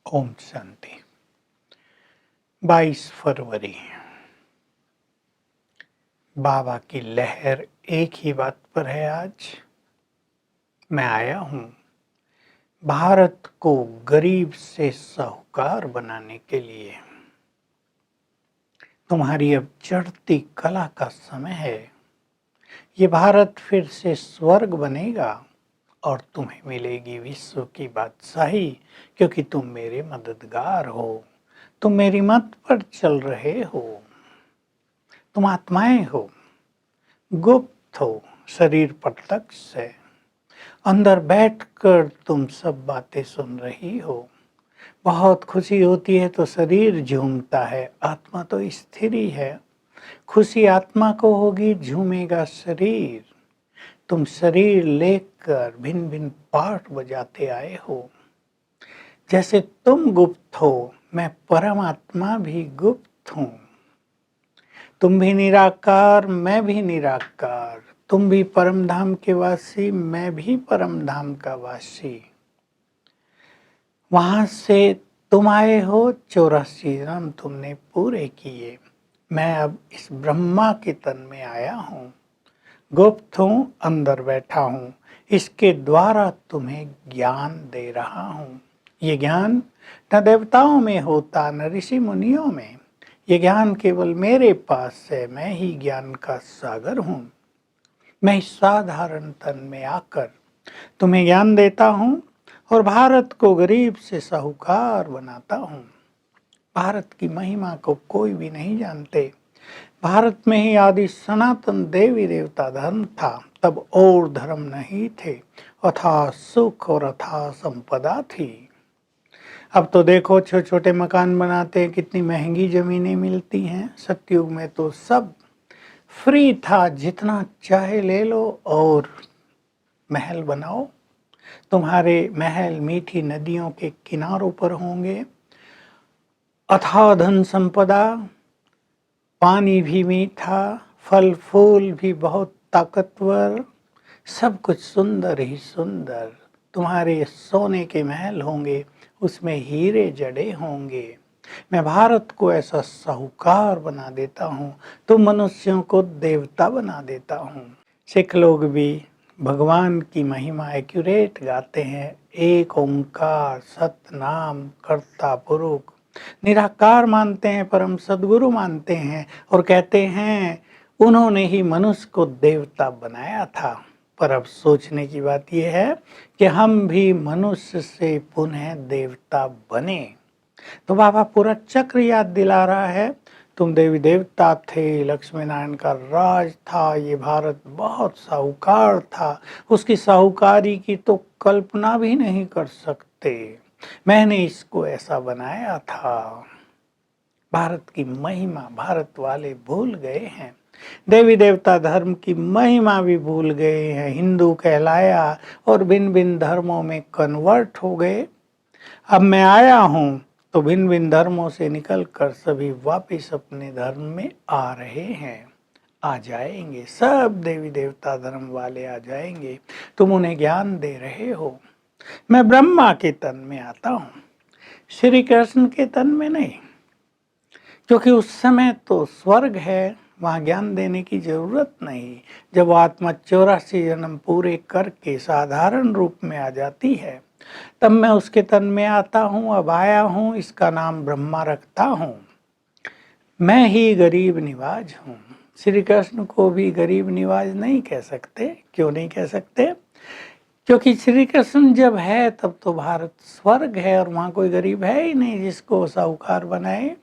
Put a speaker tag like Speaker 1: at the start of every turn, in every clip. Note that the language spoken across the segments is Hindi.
Speaker 1: ओम शांति। 22 फरवरी। बाबा की लहर एक ही बात पर है। आज मैं आया हूँ भारत को गरीब से साहूकार बनाने के लिए। तुम्हारी अब चढ़ती कला का समय है। ये भारत फिर से स्वर्ग बनेगा और तुम्हें मिलेगी विश्व की बादशाही, क्योंकि तुम मेरे मददगार हो। तुम मेरी मत पर चल रहे हो। तुम आत्माएं हो, गुप्त हो, शरीर प्रत्यक्ष है। अंदर बैठकर तुम सब बातें सुन रही हो। बहुत खुशी होती है तो शरीर झूमता है, आत्मा तो स्थिर ही है। खुशी आत्मा को होगी, झूमेगा शरीर। तुम शरीर लेकर भिन्न भिन्न पार्ट बजाते आए हो। जैसे तुम गुप्त हो, मैं परमात्मा भी गुप्त हूँ। तुम भी निराकार, मैं भी निराकार। तुम भी परम धाम के वासी, मैं भी परम धाम का वासी। वहां से तुम आए हो, 84 जन्म तुमने पूरे किए। मैं अब इस ब्रह्मा के तन में आया हूँ। गुप्त हूँ, अंदर बैठा हूँ। इसके द्वारा तुम्हें ज्ञान दे रहा हूँ। ये ज्ञान न देवताओं में होता, न ऋषि मुनियों में। ये ज्ञान केवल मेरे पास है। मैं ही ज्ञान का सागर हूँ। मैं इस साधारण तन में आकर तुम्हें ज्ञान देता हूँ और भारत को गरीब से साहूकार बनाता हूँ। भारत की महिमा को कोई भी नहीं जानते। भारत में ही आदि सनातन देवी देवता धर्म था। तब और धर्म नहीं थे। अथाह सुख और अथाह संपदा थी। अब तो देखो छोटे छोटे मकान बनाते हैं, कितनी महंगी जमीनें मिलती हैं। सतयुग में तो सब फ्री था, जितना चाहे ले लो और महल बनाओ। तुम्हारे महल मीठी नदियों के किनारों पर होंगे। अथाह धन संपदा, पानी भी मीठा, फल फूल भी बहुत ताकतवर, सब कुछ सुंदर ही सुंदर। तुम्हारे सोने के महल होंगे, उसमें हीरे जड़े होंगे। मैं भारत को ऐसा साहूकार बना देता हूँ, तो मनुष्यों को देवता बना देता हूँ। सिख लोग भी भगवान की महिमा एक्यूरेट गाते हैं। एक ओंकार सतनाम कर्ता पुरुष निराकार मानते हैं, परम सदगुरु मानते हैं और कहते हैं उन्होंने ही मनुष्य को देवता बनाया था। पर अब सोचने की बात यह है कि हम भी मनुष्य से पुनः देवता बने। तो बाबा पूरा चक्र याद दिला रहा है। तुम देवी देवता थे, लक्ष्मी नारायण का राज था, ये भारत बहुत साहूकार था। उसकी साहूकारी की तो कल्पना भी नहीं कर सकते। मैंने इसको ऐसा बनाया था। भारत की महिमा भारत वाले भूल गए हैं। देवी देवता धर्म की महिमा भी भूल गए हैं। हिंदू कहलाया और भिन्न भिन्न धर्मों में कन्वर्ट हो गए। अब मैं आया हूँ तो भिन्न भिन्न धर्मों से निकलकर सभी वापिस अपने धर्म में आ रहे हैं, आ जाएंगे। सब देवी देवता धर्म वाले आ जाएंगे। तुम उन्हें ज्ञान दे रहे हो। मैं ब्रह्मा के तन में आता हूँ, श्री कृष्ण के तन में नहीं, क्योंकि उस समय तो स्वर्ग है, वहाँ ज्ञान देने की जरूरत नहीं। जब आत्मा 84 जन्म पूरे करके साधारण रूप में आ जाती है, तब मैं उसके तन में आता हूँ। अब आया हूँ, इसका नाम ब्रह्मा रखता हूँ। मैं ही गरीब निवाज हूँ। श्री कृष्ण को भी गरीब निवाज नहीं कह सकते। क्यों नहीं कह सकते? क्योंकि श्री कृष्ण जब है तब तो भारत स्वर्ग है और वहाँ कोई गरीब है ही नहीं जिसको साहूकार बनाए।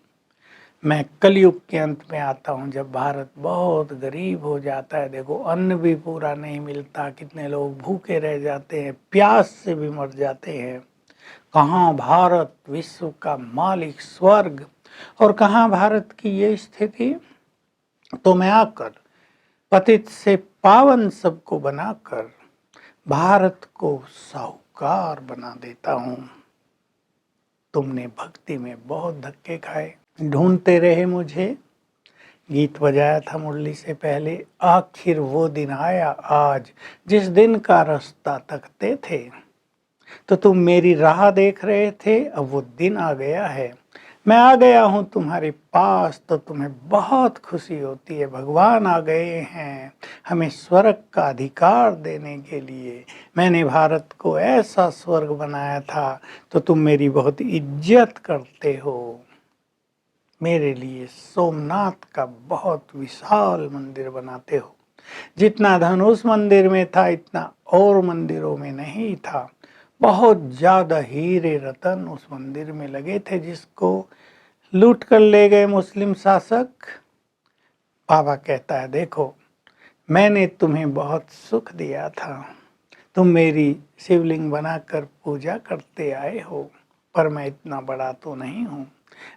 Speaker 1: मैं कलयुग के अंत में आता हूँ, जब भारत बहुत गरीब हो जाता है। देखो अन्न भी पूरा नहीं मिलता, कितने लोग भूखे रह जाते हैं, प्यास से भी मर जाते हैं। कहाँ भारत विश्व का मालिक स्वर्ग, और कहाँ भारत की ये स्थिति। तो मैं आकर पतित से पावन सबको बनाकर भारत को साहूकार बना देता हूँ। तुमने भक्ति में बहुत धक्के खाए, ढूंढते रहे मुझे। गीत बजाया था मुरली से पहले। आखिर वो दिन आया आज, जिस दिन का रास्ता तकते थे। तो तुम मेरी राह देख रहे थे, अब वो दिन आ गया है। मैं आ गया हूँ तुम्हारे पास तो तुम्हें बहुत खुशी होती है। भगवान आ गए हैं हमें स्वर्ग का अधिकार देने के लिए। मैंने भारत को ऐसा स्वर्ग बनाया था तो तुम मेरी बहुत इज्जत करते हो। मेरे लिए सोमनाथ का बहुत विशाल मंदिर बनाते हो। जितना धन उस मंदिर में था इतना और मंदिरों में नहीं था। बहुत ज्यादा हीरे रतन उस मंदिर में लगे थे जिसको लूट कर ले गए मुस्लिम शासक। बाबा कहता है देखो मैंने तुम्हें बहुत सुख दिया था, तुम मेरी शिवलिंग बनाकर पूजा करते आए हो, पर मैं इतना बड़ा तो नहीं हूँ,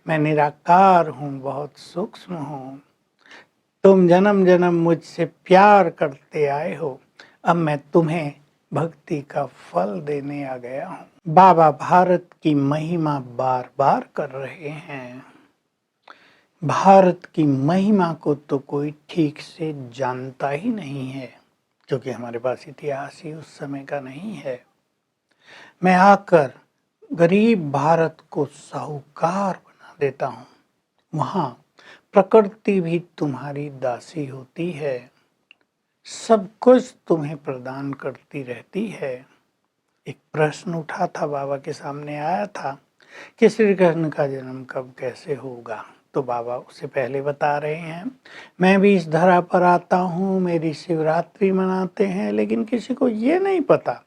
Speaker 1: मैं निराकार हूँ, बहुत सूक्ष्म हूँ। तुम जन्म जन्म मुझसे प्यार करते आए हो, अब मैं तुम्हें भक्ति का फल देने आ गया हूँ। बाबा भारत की महिमा बार बार कर रहे हैं। भारत की महिमा को तो कोई ठीक से जानता ही नहीं है क्योंकि हमारे पास इतिहास ही उस समय का नहीं है। मैं आकर गरीब भारत को साहूकार बना देता हूँ। वहाँ प्रकृति भी तुम्हारी दासी होती है, सब कुछ तुम्हें प्रदान करती रहती है। एक प्रश्न उठा था, बाबा के सामने आया था कि श्री कृष्ण का जन्म कब कैसे होगा। तो बाबा उससे पहले बता रहे हैं मैं भी इस धरा पर आता हूँ, मेरी शिवरात्रि मनाते हैं, लेकिन किसी को ये नहीं पता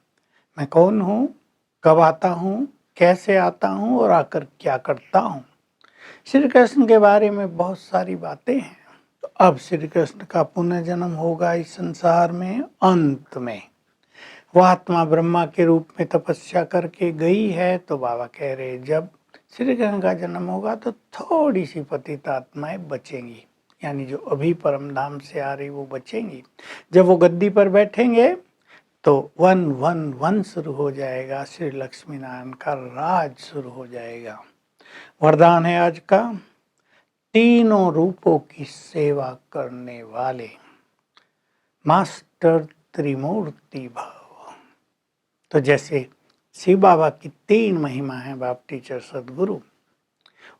Speaker 1: मैं कौन हूँ, कब आता हूँ, कैसे आता हूँ और आकर क्या करता हूँ। श्री कृष्ण के बारे में बहुत सारी बातें हैं। तो अब श्री कृष्ण का पुनर्जन्म होगा इस संसार में। अंत में वो आत्मा ब्रह्मा के रूप में तपस्या करके गई है। तो बाबा कह रहे जब श्री कृष्ण का जन्म होगा तो थोड़ी सी पतित आत्माएं बचेंगी, यानी जो अभी परम धाम से आ रही वो बचेंगी। जब वो गद्दी पर बैठेंगे तो 111 शुरू हो जाएगा, श्री लक्ष्मी नारायण का राज शुरू हो जाएगा। वरदान है आज का, तीनों रूपों की सेवा करने वाले मास्टर त्रिमूर्ति भव। तो जैसे शिव बाबा की 3 महिमा है, बाप टीचर सदगुरु,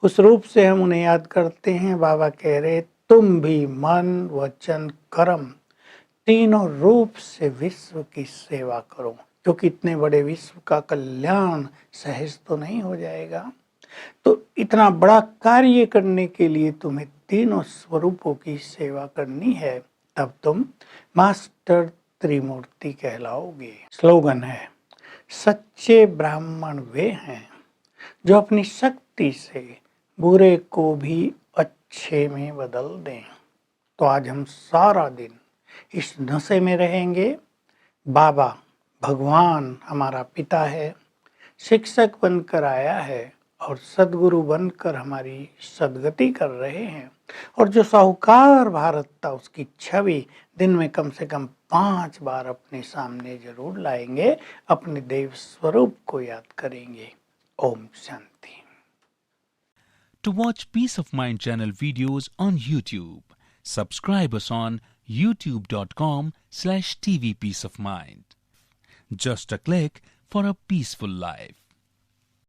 Speaker 1: उस रूप से हम उन्हें याद करते हैं। बाबा कह रहे तुम भी मन वचन कर्म तीनों रूप से विश्व की सेवा करो, क्योंकि इतने बड़े विश्व का कल्याण सहज तो नहीं हो जाएगा। तो इतना बड़ा कार्य करने के लिए तुम्हें तीनों स्वरूपों की सेवा करनी है, तब तुम मास्टर त्रिमूर्ति कहलाओगे। स्लोगन है सच्चे ब्राह्मण वे हैं जो अपनी शक्ति से बुरे को भी अच्छे में बदल दें। तो आज हम सारा दिन इस नशे में रहेंगे। बाबा भगवान हमारा पिता है, शिक्षक बनकर आया है और सदगुरु बनकर हमारी सदगति कर रहे हैं। और जो साहूकार भारत था उसकी छवि दिन में कम से कम 5 बार अपने सामने जरूर लाएंगे, अपने देव स्वरूप को याद करेंगे। Om Shanti.
Speaker 2: To watch Peace of Mind channel videos on YouTube, subscribe us on youtube.com/tvpeaceofmind. Just a click for a peaceful life.